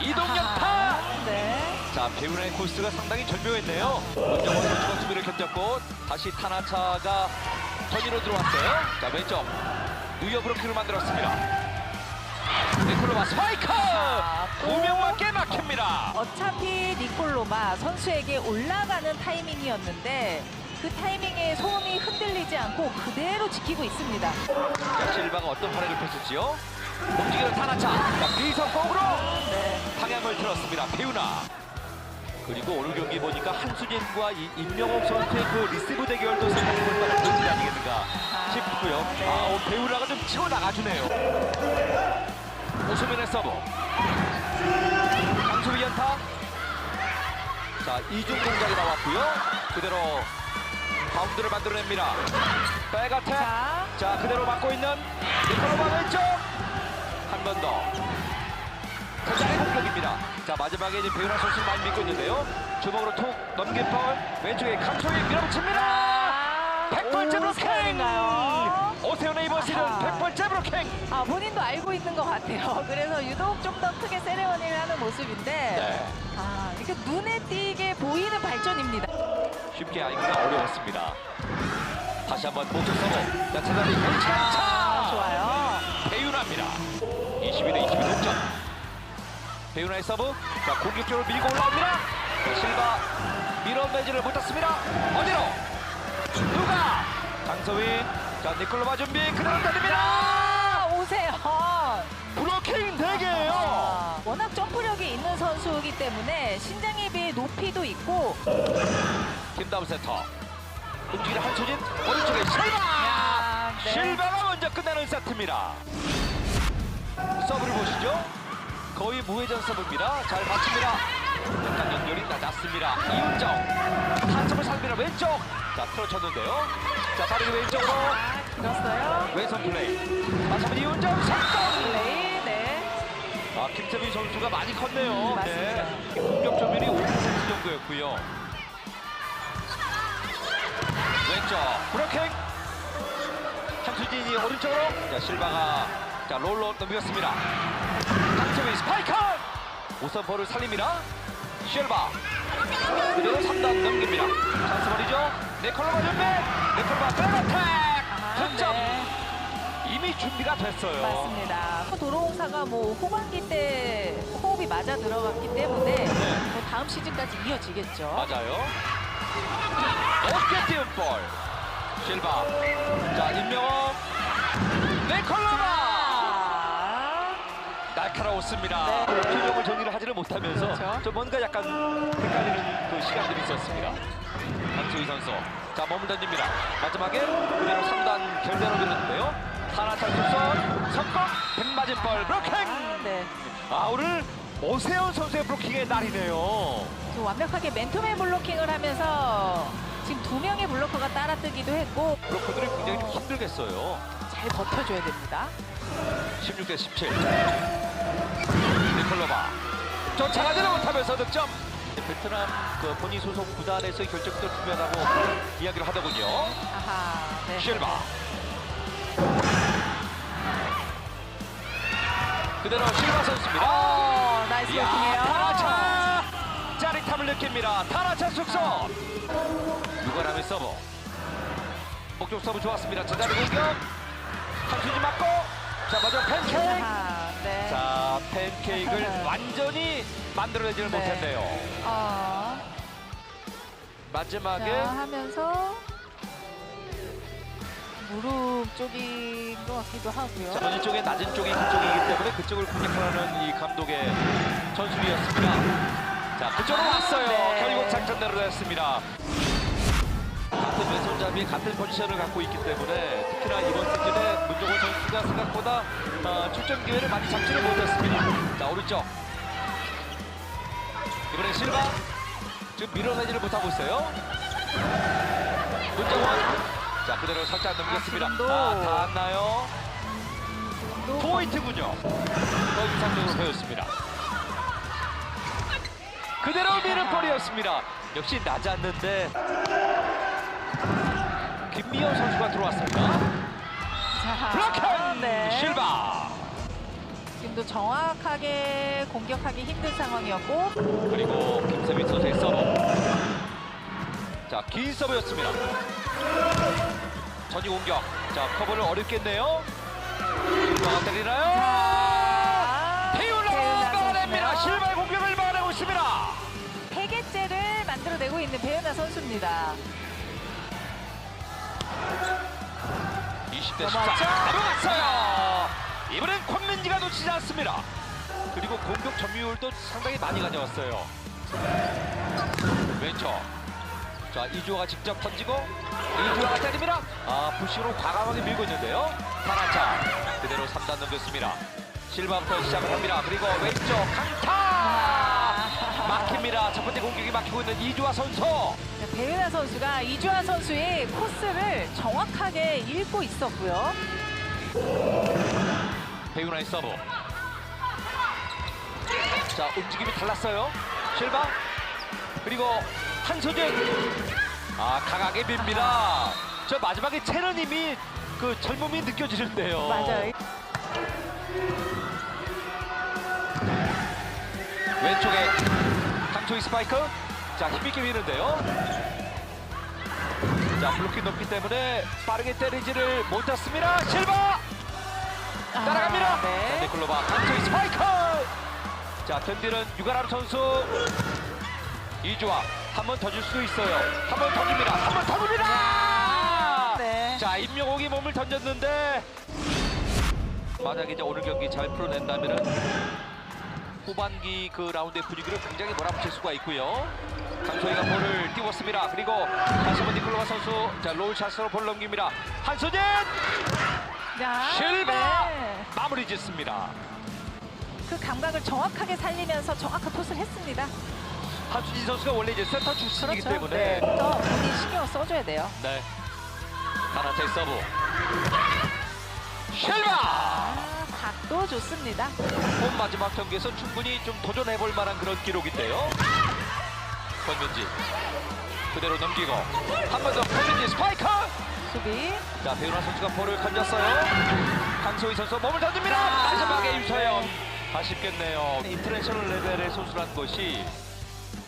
이동연타. 네. 자, 배우나의 코스가 상당히 절묘했네요. 문정원 선수가 수비를 견뎠고 다시 타나차가 전위로 들어왔어요. 자, 왼쪽 뉴욕 브로킹을 만들었습니다. 니콜로바 스파이크! 두 명밖에 막힙니다. 어차피 니콜로바 선수에게 올라가는 타이밍이었는데 그 타이밍에 소음이 흔들리지 않고 그대로 지키고 있습니다. 자, 실바가 어떤 활약을 펼칠지요? 움직이는 타나차. 자, 비석공으로 방향을 틀었습니다. 배우나. 그리고 오늘 경기 보니까 한수진과 임명옥 선수의 그 리시브 대결도 생각해볼 만한 경기 아니겠는가 싶고요. 배우나가 좀 치고 나가주네요. 오수민의 서브. 강수비 연타. 자, 이중 동작이 나왔고요. 그대로 바운드를 만들어냅니다. 백어택. 자, 그대로 막고 있는 니콜로바 왼쪽. 한 번 더. 자자의 공격입니다. 자, 마지막에 이제 배우나 선수를 많이 믿고 있는데요. 주먹으로 톡 넘긴 파울. 왼쪽에 강소희 밀어붙입니다. 100번째 브로킹. 오세훈의 이번 시즌 100번째 브로킹. 본인도 알고 있는 것 같아요. 그래서 유독 좀 더 크게 세레머니를 하는 모습인데 네. 이게 눈에 띄게 보이는 발전입니다. 쉽게 알기가 어려웠습니다. 다시 한번 목적 서브. 자, 제자리 괜찮다. 좋아요. 배우나입니다. 22대 22 동점. 배우나의 서브. 자, 공격적으로 밀고 올라옵니다. 자, 실바 밀어내지를 못했습니다. 어디로? 누가? 강서윈. 자, 니콜로바 준비. 그대로 달립니다. 오세훈. 브로킹 대결이에요. 워낙 점프력이 있는 선수이기 때문에 신장에 비해 높이도 있고. 김다운 센터. 움직이는 한수진. 오른쪽에 실바. 네. 실바가 먼저 끝나는 세트입니다. 서브를 보시죠. 거의 무회전 서브입니다. 잘 맞춥니다. 약간 연결이 낮았습니다. 이윤정. 한점을 살립니다. 왼쪽. 자, 틀어쳤는데요. 자, 빠르게 왼쪽으로. 길었어요. 왼손 플레이. 마찬가지 이윤정 성공. 플레이. 네. 김태민 선수가 많이 컸네요. 맞습니다. 공격 점유율이 5% 정도였고요. 왼쪽 브로킹. 한수진이 오른쪽으로. 자, 실바가 자 롤로 넘겼습니다. 강태민 스파이크. 우선볼을 살립니다. 실바. 그대로 3단 넘깁니다. 찬스볼이죠. 네콜로바 준비. 네콜로바 백어택. 득점. 이미 준비가 됐어요. 맞습니다. 도로공사가 뭐 후반기 때 호흡이 맞아 들어갔기 때문에 뭐 다음 시즌까지 이어지겠죠. 맞아요. 어깨 띄운 볼. 실바. 자, 임명호. 네콜로바. 날카로웠습니다. 표정을 정리를 하지를 못하면서 그렇죠. 좀 뭔가 약간 헷갈리는 그 시간들이 있었습니다. 강수희 선수. 자, 몸을 던집니다. 마지막에 그대로 3단 결대로 밀었는데요. 하나 탈출선 성공. 백맞은 볼 브로킹. 네. 오늘 오세훈 선수의 브로킹의 날이네요. 좀 완벽하게 맨투맨 블로킹을 하면서 지금 2명의 블로커가 따라뜨기도 했고 브로커들이 굉장히 좀 힘들겠어요. 잘 버텨줘야 됩니다. 16대 17. 니콜로바. 쫓아가지를 못하면서 득점. 베트남 그 본인 소속 구단에서 결정권을 투면하고 이야기를 하더군요. 아하. 네. 실바. 그대로 실바 선수입니다. 나이스 이야, 블로킹이에요. 타나차. 짜릿함을 느낍니다. 타나차 숙성. 유관함의 서브. 목적 서브 좋았습니다. 제자리 공격. 한수진 맞고. 자, 마지막 팬케이크. 네. 자, 팬케이크를 완전히 만들어내지를 네. 못했네요. 마지막에 자, 하면서 무릎 쪽인 것 같기도 하고요. 자, 본인 쪽에 낮은 쪽이 그쪽이기 때문에 그쪽을 공략하는 이 감독의 전술이었습니다. 자, 그쪽으로 왔어요. 네. 결국 작전대로 됐습니다. 같은 왼손잡이에 같은 포지션을 갖고 있기 때문에 특히나 이번 시즌에 문정원 선수가 생각보다 출전 기회를 많이 잡지를 못했습니다. 자, 오른쪽. 이번엔 실바. 지금 밀어내지를 못하고 있어요. 문정원. 자, 그대로 살짝 넘겼습니다. 닿았나요? 포인트군요. 더 인상적으로 보였습니다. 그대로 미는 볼이었습니다. 역시 낮았는데 김미영 선수가 들어왔습니다. 자, 블로킹! 네. 실바. 지금도 정확하게 공격하기 힘든 상황이었고 그리고 김세민 선수의 서브. 자, 긴 서브였습니다. 전위 공격. 자, 커버를 어렵겠네요. 실바가 때리나요? 페이올라가 막아냅니다. 실바의 공격을 막아내고 있습니다. 3개째를 만들어내고 있는 배은하 선수입니다. 20대 14. 들어갔어요. 이번엔 권민지가 놓치지 않습니다. 그리고 공격 점유율도 상당히 많이 가져왔어요. 왼쪽. 자, 이주호가 직접 던지고 이주호가 때립니다. 부시로 과감하게 밀고 있는데요. 파란차 그대로 3단 넘겼습니다. 실바부터 시작을 합니다. 그리고 왼쪽 강타 막힙니다. 첫 번째 공격이 막히고 있는 이주호 선수. 배은하 선수가 이주하 선수의 코스를 정확하게 읽고 있었고요. 배윤아의 서브. 자, 움직임이 달랐어요. 실바 그리고 한소진. 강하게 밉니다. 저 마지막에 체르님이 그 젊음이 느껴지는데요. 맞아요. 왼쪽에 강초희 스파이크. 자, 힘있게 미는데요. 자, 블로킹 높기 때문에 빠르게 때리지를 못했습니다. 실바 따라갑니다. 네. 네클로바 강초희 스파이크. 자, 견디는 유가람 선수. 이주아 한 번 더 줄 수 있어요. 한 번 더 줍니다. 한 번 더 줍니다. 네. 자, 임명옥이 몸을 던졌는데 만약에 이제 오늘 경기 잘 풀어낸다면은 후반기 그 라운드의 분위기를 굉장히 몰아붙일 수가 있고요. 강소희가 볼을 띄웠습니다. 그리고 다시 한번 니콜로바 선수 자 롤샷으로 볼 넘깁니다. 한소진 자, 실바 네. 마무리 짓습니다. 그 감각을 정확하게 살리면서 정확한 토스를 했습니다. 한수진 선수가 원래 이제 센터 출신이기 그렇죠. 때문에 네. 더 본인 신경 써줘야 돼요. 네. 하나차의 서브. 실바! 각도 좋습니다. 홈 마지막 경기에서 충분히 좀 도전해볼 만한 그런 기록인데요. 권민지 그대로 넘기고 한 번 더 권민지 스파이크! 수비. 자, 배윤아 선수가 볼을 던졌어요. 강소희 선수 몸을 던집니다. 마지막에 유서영. 아쉽겠네요. 인터내셔널 레벨의 선수란 것이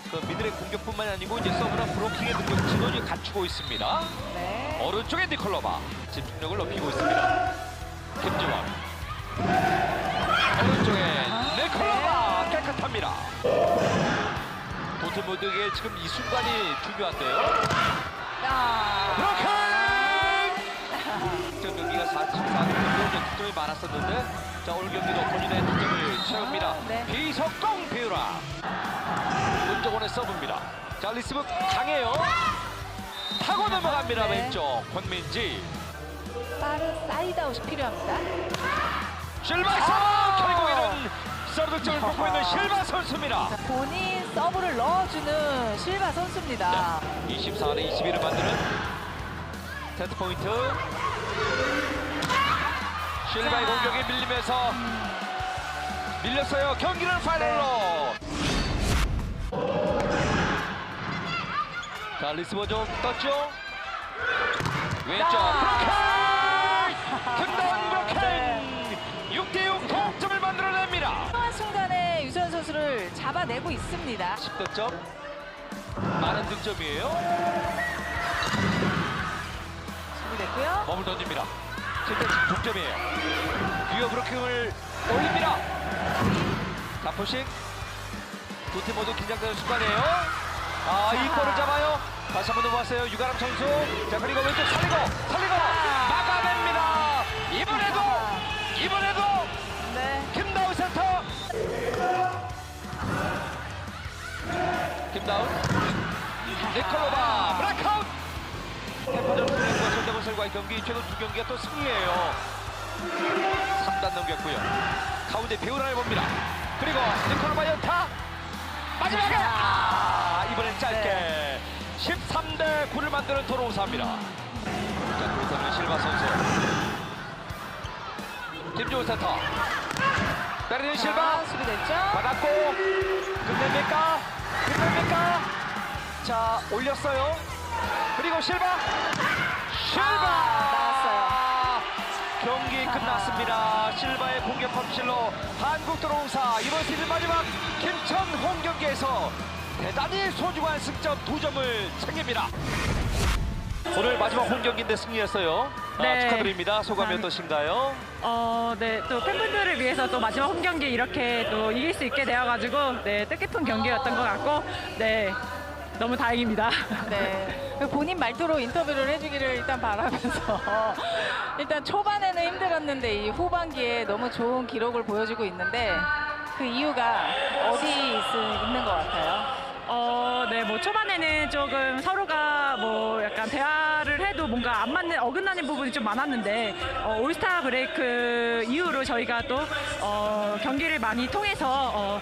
그 미들의 공격뿐만이 아니고 이제 서브나 브로킹의 능력 진원이 갖추고 있습니다. 네. 오른쪽에 니콜로바 집중력을 높이고 있습니다. 김지원 오른쪽에 니콜로바 깨끗합니다. 도트무드에게 지금 이 순간이 중요한데요. 브로킹! 전 경기가 44득점 득점이 많았었는데 자, 오늘 경기도 본인의 득점을 채웁니다. 네. 비석공 배우라 문정원의 서브입니다. 자, 리스브 강해요. 타고 넘어갑니다. 네. 왼쪽 권민지 빠른 사이드아웃이 필요합니다. 실바 서브 결국에는 서브 득점을 뽑고 있는 실바 선수입니다. 자, 본인 서브를 넣어주는 실바 선수입니다. 24대 21을 만드는 세트 포인트. 실바의 자. 공격에 밀리면서 밀렸어요. 경기는 파이널로. 자, 리스버 좀 떴죠. 왼쪽 브로킹! 금다운 브로킹! 네. 6대6 동점을 만들어냅니다. 필요한 순간에 유선 선수를 잡아내고 있습니다. 10득점 많은 득점이에요. 준비됐고요. 몸을 던집니다. 7대10 동점이에요. 듀오 브로킹을 올립니다. 자, 포싱 두 팀 모두 긴장되는 순간이에요. 이 볼을 잡아요. 다시 한번 넘어왔어요. 유가람 선수. 자, 그리고 왼쪽 살리고 막아냅니다. 이번에도 네. 김다운 센터. 김다운 니콜로바 브레이크아웃. 템포전 플레이과 현대건설과의 경기 최근 두 경기가 또 승리예요. 3단 넘겼고요. 가운데 배우라를 봅니다. 그리고 니콜로바 연타 마지막에 이번엔 짧게 13대 9를 만드는 도로우사입니다. 자, 그렇다면 실바 선수 김종훈 센터 때리는 실바 수비됐죠? 받았고 끝냅니까? 자, 올렸어요. 그리고 실바 나왔어요. 경기 끝났습니다. 실바의 공격 컴실로 한국도로공사 이번 시즌 마지막 김천 홈 경기에서 대단히 소중한 승점 2점을 챙깁니다. 오늘 마지막 홈 경기인데 승리했어요. 네. 축하드립니다. 소감이 감- 어떠신가요? 네, 또 팬분들을 위해서 또 마지막 홈 경기 이렇게 또 이길 수 있게 되어가지고 네, 뜻깊은 경기였던 것 같고 네, 너무 다행입니다. 네. 본인 말투로 인터뷰를 해주기를 일단 바라면서 일단 초반에는 힘들었는데 이 후반기에 너무 좋은 기록을 보여주고 있는데 그 이유가 어디 있는 것 같아요? 네, 뭐 초반에는 조금 서로가 뭐 약간 대화를 해도 뭔가 안 맞는 어긋나는 부분이 좀 많았는데 올스타 브레이크 이후로 저희가 또 경기를 많이 통해서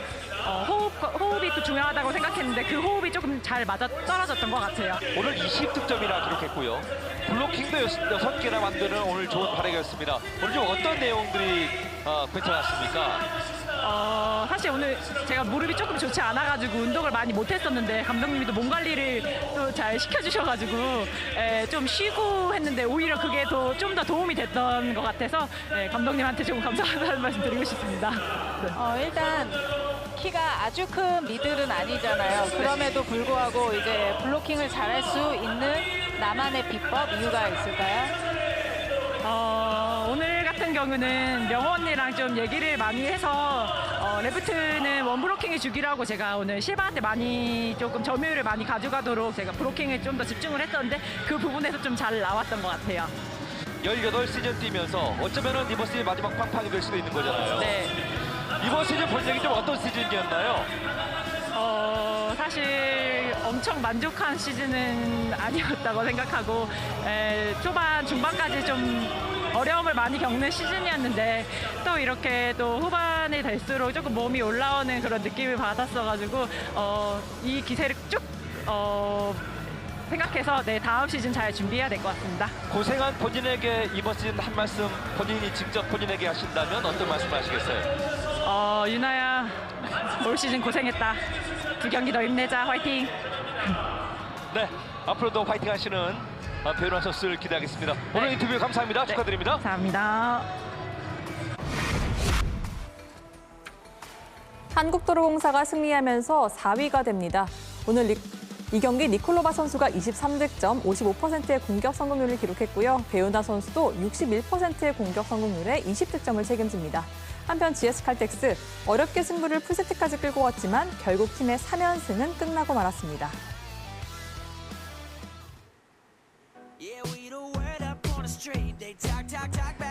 호흡이 또 중요하다고 생각했는데 그 호흡이 조금 잘 맞아 떨어졌던 것 같아요. 오늘 20득점이나 기록했고요. 블로킹도 6개나 만드는 오늘 좋은 활약이었습니다. 오늘 좀 어떤 내용들이 괜찮았습니까? 사실 오늘 제가 무릎이 조금 좋지 않아가지고 운동을 많이 못했었는데 감독님이 또 몸 관리를 또 잘 시켜주셔가지고 좀 쉬고 했는데 오히려 그게 좀 더 도움이 됐던 것 같아서 감독님한테 조금 감사하다는 말씀 드리고 싶습니다. 네. 일단 키가 아주 큰 미들은 아니잖아요. 그럼에도 불구하고 이제 블로킹을 잘할 수 있는 나만의 비법 이유가 있을까요? 오늘 같은 경우는 명호 언니랑 좀 얘기를 많이 해서 레프트는 원브로킹을 주기로 하고 제가 오늘 실바한테 많이 조금 점유율을 많이 가져가도록 제가 브로킹에 좀 더 집중을 했었는데 그 부분에서 좀 잘 나왔던 것 같아요. 18시즌 뛰면서 어쩌면은 이번 시즌 마지막 팡팡이 될 수도 있는 거잖아요. 네. 이번 시즌 본적이 좀 어떤 시즌이었나요? 사실 엄청 만족한 시즌은 아니었다고 생각하고 초반 중반까지 좀 어려움을 많이 겪는 시즌이었는데 또 이렇게 또 후반이 될수록 조금 몸이 올라오는 그런 느낌을 받았어가지고 이 기세를 쭉 생각해서 다음 시즌 잘 준비해야 될 것 같습니다. 고생한 본인에게 이번 시즌 한 말씀 본인이 직접 본인에게 하신다면 어떤 말씀 하시겠어요? 유나야 올 시즌 고생했다. 2경기 더 힘내자. 화이팅. 네, 앞으로도 화이팅 하시는 배우나 선수를 기대하겠습니다. 오늘 네. 인터뷰 감사합니다. 네. 축하드립니다. 감사합니다. 한국도로공사가 승리하면서 4위가 됩니다. 오늘 이 경기 니콜로바 선수가 23득점, 55%의 공격 성공률을 기록했고요. 배우나 선수도 61%의 공격 성공률에 20득점을 책임집니다. 한편 GS 칼텍스 어렵게 승부를 풀세트까지 끌고 왔지만 결국 팀의 3연승은 끝나고 말았습니다.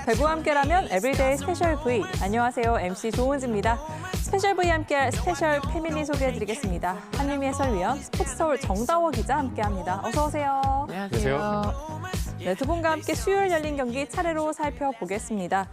배구와 함께라면 에브리데이 스페셜 V. 안녕하세요. MC 조은지입니다. 스페셜 V와 함께할 스페셜 패밀리 소개해드리겠습니다. 한유미 해설위원, 스포츠서울 정다워 기자 함께합니다. 어서 오세요. 안녕하세요. 네, 두 분과 함께 수요일 열린 경기 차례로 살펴보겠습니다.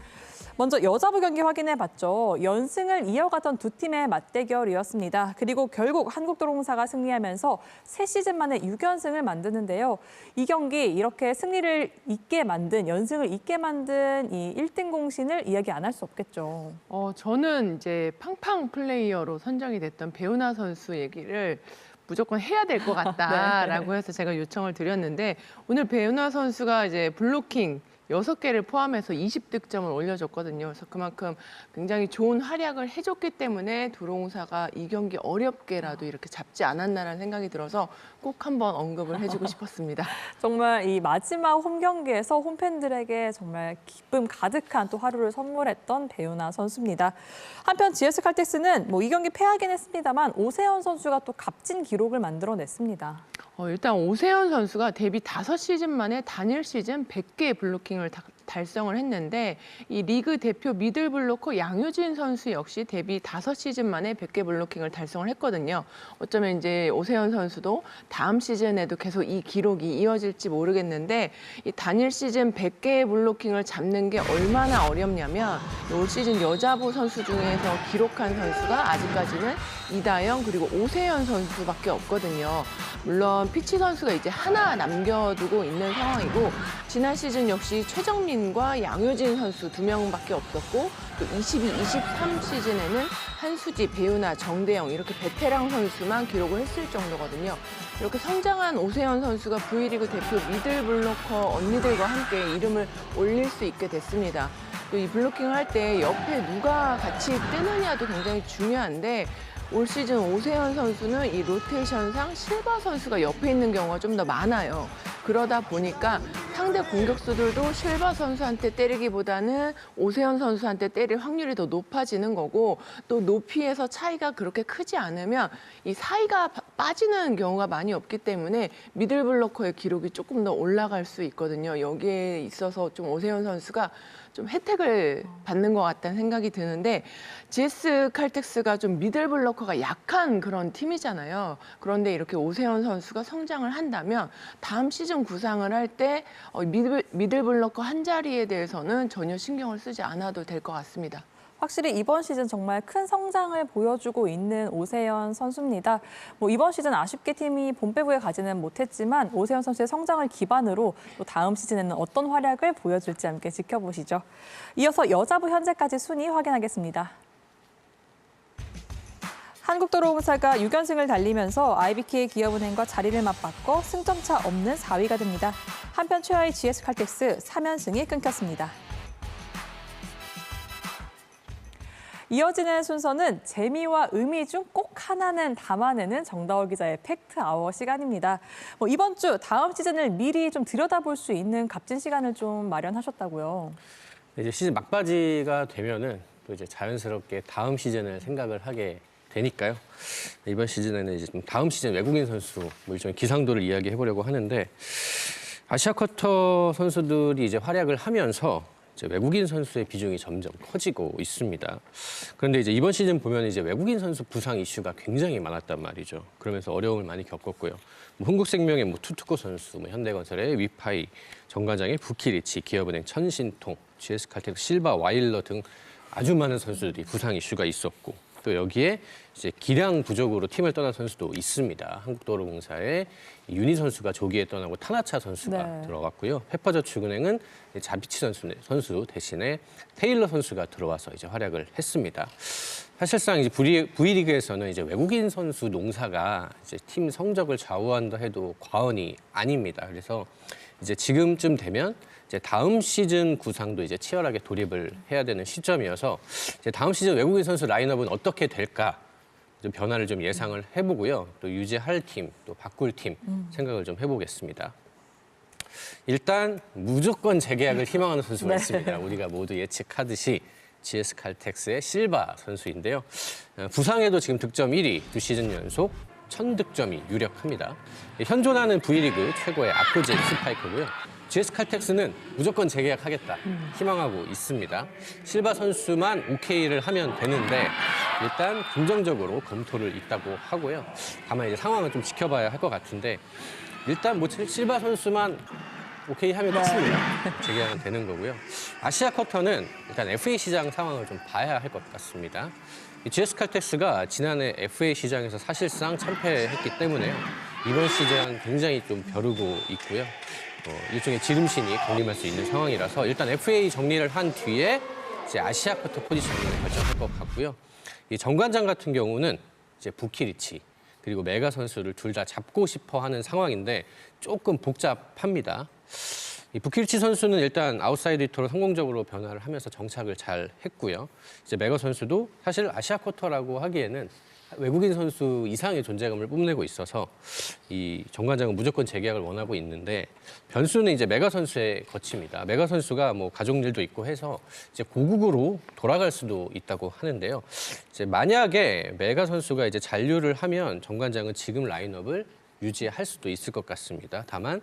먼저 여자부 경기 확인해봤죠. 연승을 이어가던 두 팀의 맞대결이었습니다. 그리고 결국 한국도로공사가 승리하면서 3시즌 만에 6연승을 만드는데요. 이 경기 이렇게 승리를 잇게 만든, 연승을 잇게 만든 이 1등 공신을 이야기 안 할 수 없겠죠. 저는 이제 팡팡 플레이어로 선정이 됐던 배우나 선수 얘기를 무조건 해야 될 것 같다라고 해서 제가 요청을 드렸는데 오늘 배우나 선수가 이제 블로킹 6개를 포함해서 20득점을 올려줬거든요. 그래서 그만큼 굉장히 좋은 활약을 해줬기 때문에 도로공사가 이 경기 어렵게라도 이렇게 잡지 않았나라는 생각이 들어서 꼭 한번 언급을 해주고 싶었습니다. 정말 이 마지막 홈 경기에서 홈팬들에게 정말 기쁨 가득한 또 하루를 선물했던 배우나 선수입니다. 한편 GS 칼텍스는 이 경기 패하긴 했습니다만 오세훈 선수가 또 값진 기록을 만들어냈습니다. 일단 오세훈 선수가 데뷔 5시즌 만에 단일 시즌 100개의 블로킹을 달성을 했는데 이 리그 대표 미들 블로커 양효진 선수 역시 데뷔 5시즌 만에 100개 블로킹을 달성을 했거든요. 어쩌면 이제 오세훈 선수도 다음 시즌에도 계속 이 기록이 이어질지 모르겠는데 이 단일 시즌 100개의 블로킹을 잡는 게 얼마나 어렵냐면 올 시즌 여자부 선수 중에서 기록한 선수가 아직까지는 이다영 그리고 오세현 선수밖에 없거든요. 물론 피치 선수가 이제 하나 남겨두고 있는 상황이고 지난 시즌 역시 최정민과 양효진 선수 2명밖에 없었고 또 22, 23 시즌에는 한수지, 배우나, 정대영 이렇게 베테랑 선수만 기록을 했을 정도거든요. 이렇게 성장한 오세현 선수가 V리그 대표 미들 블로커 언니들과 함께 이름을 올릴 수 있게 됐습니다. 또 이 블로킹을 할 때 옆에 누가 같이 뜨느냐도 굉장히 중요한데 올 시즌 오세현 선수는 이 로테이션상 실바 선수가 옆에 있는 경우가 좀 더 많아요. 그러다 보니까 상대 공격수들도 실바 선수한테 때리기보다는 오세현 선수한테 때릴 확률이 더 높아지는 거고 또 높이에서 차이가 그렇게 크지 않으면 이 사이가 빠지는 경우가 많이 없기 때문에 미들 블로커의 기록이 조금 더 올라갈 수 있거든요. 여기에 있어서 좀 오세현 선수가 좀 혜택을 받는 것 같다는 생각이 드는데 GS 칼텍스가 좀 미들 블로커가 약한 그런 팀이잖아요. 그런데 이렇게 오세현 선수가 성장을 한다면 다음 시즌 구상을 할 때 미들 블로커 한 자리에 대해서는 전혀 신경을 쓰지 않아도 될 것 같습니다. 확실히 이번 시즌 정말 큰 성장을 보여주고 있는 오세현 선수입니다. 이번 시즌 아쉽게 팀이 본배구에 가지는 못했지만 오세현 선수의 성장을 기반으로 또 다음 시즌에는 어떤 활약을 보여줄지 함께 지켜보시죠. 이어서 여자부 현재까지 순위 확인하겠습니다. 한국도로공사가 6연승을 달리면서 IBK 기업은행과 자리를 맞바꿔 승점차 없는 4위가 됩니다. 한편 최하위 GS칼텍스 3연승이 끊겼습니다. 이어지는 순서는 재미와 의미 중 꼭 하나는 담아내는 정다월 기자의 팩트 아워 시간입니다. 이번 주 다음 시즌을 미리 좀 들여다볼 수 있는 값진 시간을 좀 마련하셨다고요. 이제 시즌 막바지가 되면은 또 이제 자연스럽게 다음 시즌을 생각을 하게 되니까요. 이번 시즌에는 이제 좀 다음 시즌 외국인 선수 일종의 기상도를 이야기해 보려고 하는데 아시아 쿼터 선수들이 이제 활약을 하면서 이제 외국인 선수의 비중이 점점 커지고 있습니다. 그런데 이제 이번 시즌 보면 이제 외국인 선수 부상 이슈가 굉장히 많았단 말이죠. 그러면서 어려움을 많이 겪었고요. 흥국생명의 투투코 선수, 현대건설의 위파이, 정관장의 부키리치, 기업은행 천신통, GS칼텍스 실바 와일러 등 아주 많은 선수들이 부상 이슈가 있었고 또 여기에 이제 기량 부족으로 팀을 떠난 선수도 있습니다. 한국도로공사의 윤희 선수가 조기에 떠나고 타나차 선수가 들어갔고요. 페퍼저축은행은 자비치 선수 대신에 테일러 선수가 들어와서 이제 활약을 했습니다. 사실상 이제 V리그에서는 이제 외국인 선수 농사가 이제 팀 성적을 좌우한다 해도 과언이 아닙니다. 그래서 이제 지금쯤 되면 이제 다음 시즌 구상도 이제 치열하게 돌입을 해야 되는 시점이어서 이제 다음 시즌 외국인 선수 라인업은 어떻게 될까 좀 변화를 좀 예상을 해보고요. 또 유지할 팀, 또 바꿀 팀 생각을 좀 해보겠습니다. 일단 무조건 재계약을 희망하는 선수가 있습니다. 우리가 모두 예측하듯이 GS칼텍스의 실바 선수인데요. 부상에도 지금 득점 1위, 2시즌 연속 1000득점이 유력합니다. 현존하는 V리그 최고의 아포제 스파이커고요. GS칼텍스는 무조건 재계약하겠다 희망하고 있습니다. 실바 선수만 오케이를 하면 되는데 일단 긍정적으로 검토를 있다고 하고요. 다만 이제 상황은 좀 지켜봐야 할 것 같은데 일단 실바 선수만 오케이 하면 끝입니다. 재계약은 되는 거고요. 아시아 쿼터는 일단 FA 시장 상황을 좀 봐야 할 것 같습니다. GS칼텍스가 지난해 FA 시장에서 사실상 참패했기 때문에요. 이번 시즌 굉장히 좀 벼르고 있고요. 일종의 지름신이 군림할 수 있는 상황이라서 일단 FA 정리를 한 뒤에 이제 아시아 쿼터 포지션을 결정할 것 같고요. 이 정관장 같은 경우는 이제 부키리치 그리고 메가 선수를 둘 다 잡고 싶어 하는 상황인데 조금 복잡합니다. 이 부키리치 선수는 일단 아웃사이드 히터로 성공적으로 변화를 하면서 정착을 잘 했고요. 이제 메가 선수도 사실 아시아 쿼터라고 하기에는 외국인 선수 이상의 존재감을 뽐내고 있어서 이 정관장은 무조건 재계약을 원하고 있는데 변수는 이제 메가 선수의 거치입니다. 메가 선수가 가족 일도 있고 해서 이제 고국으로 돌아갈 수도 있다고 하는데요. 이제 만약에 메가 선수가 이제 잔류를 하면 정관장은 지금 라인업을 유지할 수도 있을 것 같습니다. 다만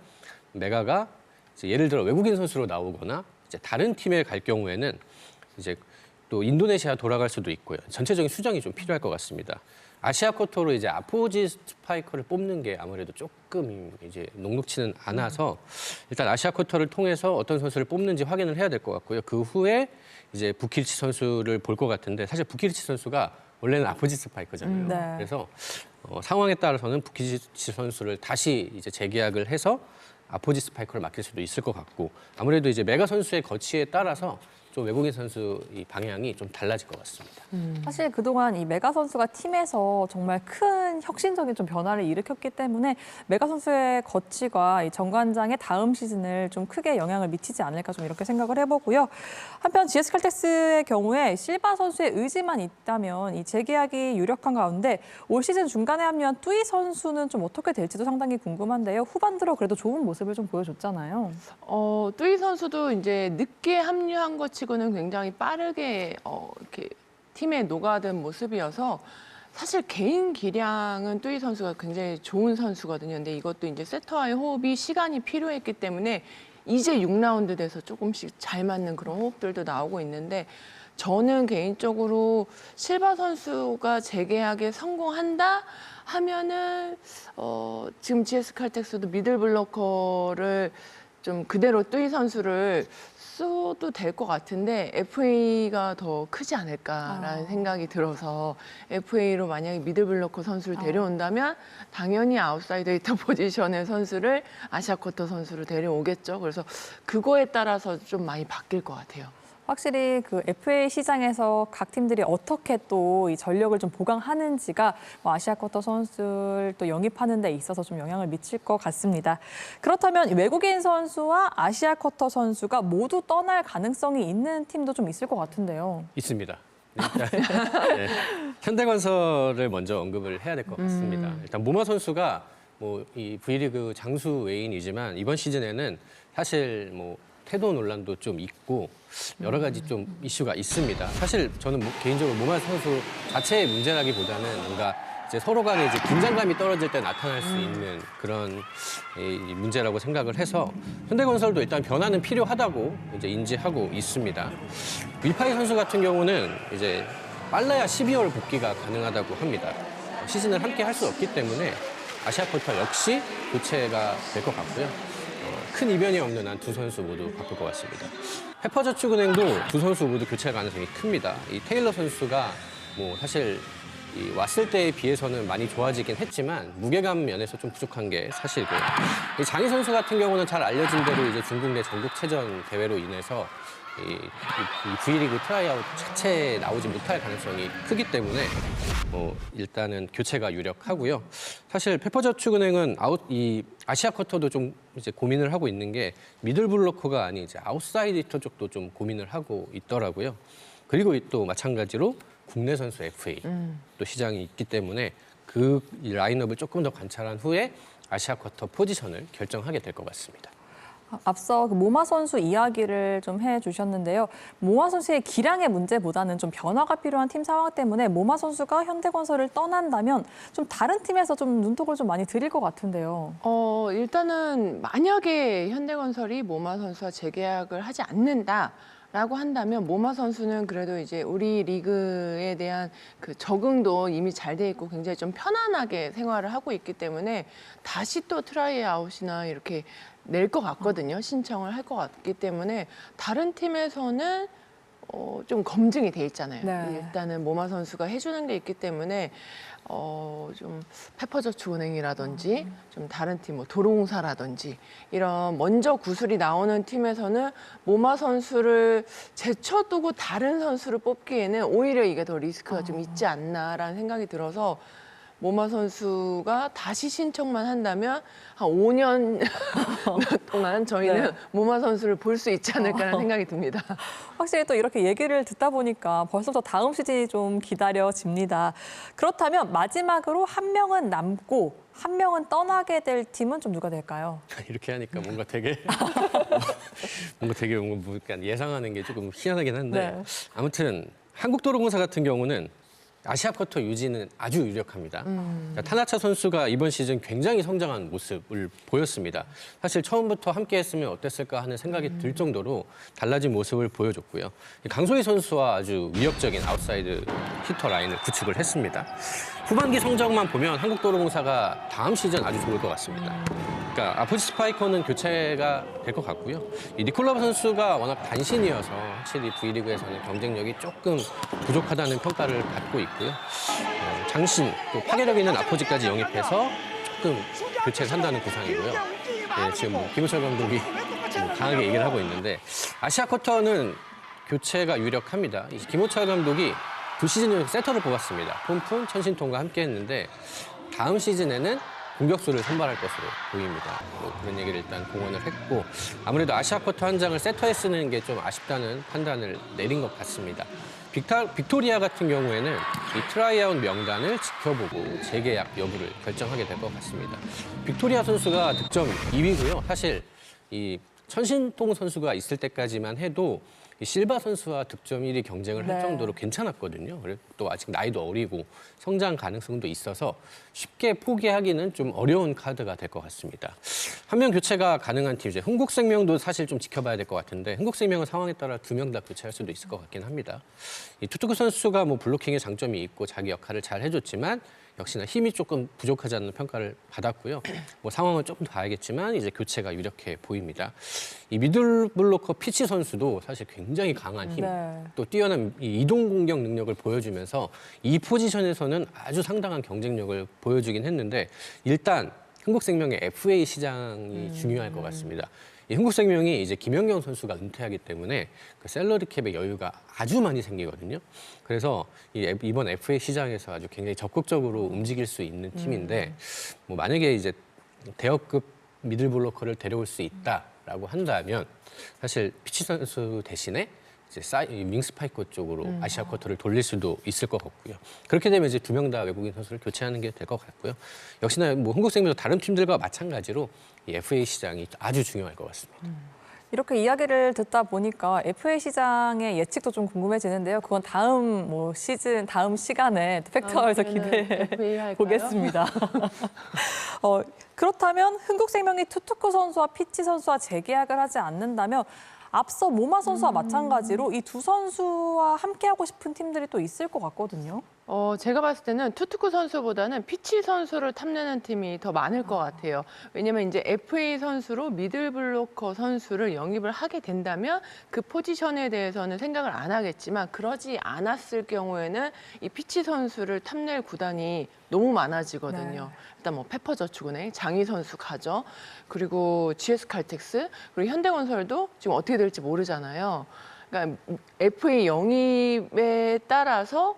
메가가 이제 예를 들어 외국인 선수로 나오거나 이제 다른 팀에 갈 경우에는 이제 또 인도네시아 돌아갈 수도 있고요. 전체적인 수정이 좀 필요할 것 같습니다. 아시아 쿼터로 이제 아포지 스파이커를 뽑는 게 아무래도 조금 이제 녹록치는 않아서 일단 아시아 쿼터를 통해서 어떤 선수를 뽑는지 확인을 해야 될 것 같고요. 그 후에 이제 부키리치 선수를 볼 것 같은데 사실 부키리치 선수가 원래는 아포지 스파이커잖아요. 그래서 상황에 따라서는 부키리치 선수를 다시 이제 재계약을 해서 아포지 스파이커를 맡길 수도 있을 것 같고 아무래도 이제 메가 선수의 거치에 따라서 좀 외국인 선수 이 방향이 좀 달라질 것 같습니다. 사실 그동안 이 메가 선수가 팀에서 정말 큰 혁신적인 좀 변화를 일으켰기 때문에 메가 선수의 거치가 이 정관장의 다음 시즌을 좀 크게 영향을 미치지 않을까 좀 이렇게 생각을 해보고요. 한편 GS 칼텍스의 경우에 실바 선수의 의지만 있다면 이 재계약이 유력한 가운데 올 시즌 중간에 합류한 뚜이 선수는 좀 어떻게 될지도 상당히 궁금한데요. 후반 들어 그래도 좋은 모습을 좀 보여줬잖아요. 뚜이 선수도 이제 늦게 합류한 것 치고는 굉장히 빠르게 이렇게 팀에 녹아든 모습이어서 사실 개인 기량은 뚜이 선수가 굉장히 좋은 선수거든요. 근데 이것도 이제 세터와의 호흡이 시간이 필요했기 때문에 이제 6라운드 돼서 조금씩 잘 맞는 그런 호흡들도 나오고 있는데 저는 개인적으로 실바 선수가 재계약에 성공한다 하면은 지금 GS 칼텍스도 미들 블로커를 좀 그대로 뚜이 선수를 써도 될 것 같은데 FA가 더 크지 않을까라는 생각이 들어서 FA로 만약에 미들블로커 선수를 데려온다면 당연히 아웃사이더 히터 포지션의 선수를 아시아쿼터 선수로 데려오겠죠. 그래서 그거에 따라서 좀 많이 바뀔 것 같아요. 확실히 그 FA 시장에서 각 팀들이 어떻게 또 이 전력을 좀 보강하는지가 아시아쿼터 선수를 또 영입하는 데 있어서 좀 영향을 미칠 것 같습니다. 그렇다면 외국인 선수와 아시아쿼터 선수가 모두 떠날 가능성이 있는 팀도 좀 있을 것 같은데요. 있습니다. 네. 현대건설을 먼저 언급을 해야 될 것 같습니다. 일단 모마 선수가 뭐 이 V리그 장수 외인이지만 이번 시즌에는 사실 뭐 태도 논란도 좀 있고 여러 가지 좀 이슈가 있습니다. 사실 저는 개인적으로 모마 선수 자체의 문제라기보다는 뭔가 이제 서로 간에 이제 긴장감이 떨어질 때 나타날 수 있는 그런 이 문제라고 생각을 해서 현대건설도 일단 변화는 필요하다고 이제 인지하고 있습니다. 위파이 선수 같은 경우는 이제 빨라야 12월 복귀가 가능하다고 합니다. 시즌을 함께 할 수 없기 때문에 아시아쿼터 역시 교체가 될 것 같고요. 큰 이변이 없는 한 두 선수 모두 바꿀 것 같습니다. 페퍼저축은행도 두 선수 모두 교체 가능성이 큽니다. 이 테일러 선수가 뭐 사실 이 왔을 때에 비해서는 많이 좋아지긴 했지만 무게감 면에서 좀 부족한 게 사실이고요. 이 장희 선수 같은 경우는 잘 알려진 대로 이제 중국 내 전국체전 대회로 인해서 이 V리그 트라이아웃 자체에 나오지 못할 가능성이 크기 때문에 일단은 교체가 유력하고요. 사실 페퍼저축은행은 이 아시아쿼터도 좀 이제 고민을 하고 있는 게 미들블로커가 아닌 이제 아웃사이드 히터 쪽도 좀 고민을 하고 있더라고요. 그리고 또 마찬가지로 국내 선수 FA 또 시장이 있기 때문에 그 라인업을 조금 더 관찰한 후에 아시아쿼터 포지션을 결정하게 될 것 같습니다. 앞서 그 모마 선수 이야기를 좀 해주셨는데요. 모마 선수의 기량의 문제보다는 좀 변화가 필요한 팀 상황 때문에 모마 선수가 현대건설을 떠난다면 좀 다른 팀에서 좀 눈독을 좀 많이 들일 것 같은데요. 일단은 만약에 현대건설이 모마 선수와 재계약을 하지 않는다라고 한다면 모마 선수는 그래도 이제 우리 리그에 대한 그 적응도 이미 잘 돼 있고 굉장히 좀 편안하게 생활을 하고 있기 때문에 다시 또 트라이아웃이나 이렇게 낼 것 같거든요. 신청을 할 것 같기 때문에 다른 팀에서는 좀 검증이 돼 있잖아요. 네. 일단은 모마 선수가 해주는 게 있기 때문에 좀 페퍼저축은행이라든지 좀 다른 팀, 뭐 도로공사라든지 이런 먼저 구슬이 나오는 팀에서는 모마 선수를 제쳐두고 다른 선수를 뽑기에는 오히려 이게 더 리스크가 좀 있지 않나라는 생각이 들어서 모마 선수가 다시 신청만 한다면 한 5년 동안 저희는 네. 모마 선수를 볼 수 있지 않을까라는 생각이 듭니다. 확실히 또 이렇게 얘기를 듣다 보니까 벌써부터 다음 시즌이 좀 기다려집니다. 그렇다면 마지막으로 한 명은 남고 한 명은 떠나게 될 팀은 좀 누가 될까요? 이렇게 하니까 뭔가 되게 뭔가 약간 예상하는 게 조금 희한하긴 한데 네. 아무튼 한국도로공사 같은 경우는 아시아쿼터 유지는 아주 유력합니다. 그러니까 타나차 선수가 이번 시즌 굉장히 성장한 모습을 보였습니다. 사실 처음부터 함께했으면 어땠을까 하는 생각이 들 정도로 달라진 모습을 보여줬고요. 강소희 선수와 아주 위협적인 아웃사이드 히터 라인을 구축을 했습니다. 후반기 성적만 보면 한국도로공사가 다음 시즌 아주 좋을 것 같습니다. 그러니까 아프지 스파이커는 교체가 될 것 같고요. 이 니콜라브 선수가 워낙 단신이어서 확실히 V리그에서는 경쟁력이 조금 부족하다는 평가를 받고 있고요. 장신, 또 파괴력 있는 아포지까지 영입해서 조금 교체를 한다는 구상이고요. 네, 지금 김우철 감독이 좀 강하게 얘기를 하고 있는데 아시아쿼터는 교체가 유력합니다. 이 김호철 감독이 2시즌 연속 세터를 뽑았습니다. 폼푼, 천신통과 함께 했는데 다음 시즌에는 공격수를 선발할 것으로 보입니다. 뭐 그런 얘기를 일단 공언을 했고 아무래도 아시아 쿼터 한 장을 세터에 쓰는 게 좀 아쉽다는 판단을 내린 것 같습니다. 빅토리아 같은 경우에는 이 트라이아웃 명단을 지켜보고 재계약 여부를 결정하게 될 것 같습니다. 빅토리아 선수가 득점 2위고요. 사실 이 천신통 선수가 있을 때까지만 해도 이 실바 선수와 득점 1위 경쟁을 할 네. 정도로 괜찮았거든요. 그리고 또 아직 나이도 어리고 성장 가능성도 있어서 쉽게 포기하기는 좀 어려운 카드가 될 것 같습니다. 한 명 교체가 가능한 팀, 이제 흥국생명도 사실 좀 지켜봐야 될 것 같은데 흥국생명은 상황에 따라 2명 다 교체할 수도 있을 것 같긴 합니다. 이 투투크 선수가 뭐 블로킹에 장점이 있고 자기 역할을 잘 해줬지만 역시나 힘이 조금 부족하지 않는 평가를 받았고요. 뭐 상황은 조금 더 봐야겠지만 이제 교체가 유력해 보입니다. 이 미들 블로커 피치 선수도 사실 굉장히 강한 힘, 네. 또 뛰어난 이 이동 공격 능력을 보여주면서 이 포지션에서는 아주 상당한 경쟁력을 보여주긴 했는데 일단 흥국생명의 FA 시장이 중요할 것 같습니다. 이 흥국생명이 이제 김연경 선수가 은퇴하기 때문에 그 샐러리 캡의 여유가 아주 많이 생기거든요. 그래서 이번 FA 시장에서 아주 굉장히 적극적으로 움직일 수 있는 팀인데 뭐 만약에 이제 대역급 미들 블로커를 데려올 수 있다라고 한다면 사실 피치 선수 대신에 이제 윙스파이커 쪽으로 아시아 쿼터를 돌릴 수도 있을 것 같고요. 그렇게 되면 이제 2명 다 외국인 선수를 교체하는 게 될 것 같고요. 역시나 뭐 흥국생명도 다른 팀들과 마찬가지로 이 FA 시장이 아주 중요할 것 같습니다. 이렇게 이야기를 듣다 보니까 FA 시장의 예측도 좀 궁금해지는데요. 그건 다음 뭐 시즌, 다음 시간에 팩트아워에서 기대해 보겠습니다. 그렇다면 흥국생명이 투투크 선수와 피치 선수와 재계약을 하지 않는다면 앞서 모마 선수와 마찬가지로 이 두 선수와 함께하고 싶은 팀들이 또 있을 것 같거든요. 제가 봤을 때는 투투크 선수보다는 피치 선수를 탐내는 팀이 더 많을 것 같아요. 왜냐면 이제 FA 선수로 미들 블로커 선수를 영입을 하게 된다면 그 포지션에 대해서는 생각을 안 하겠지만 그러지 않았을 경우에는 이 피치 선수를 탐낼 구단이 너무 많아지거든요. 네. 일단 뭐 페퍼저축은행, 장희 선수 가죠. 그리고 GS칼텍스, 그리고 현대건설도 지금 어떻게 될지 모르잖아요. 그러니까 FA 영입에 따라서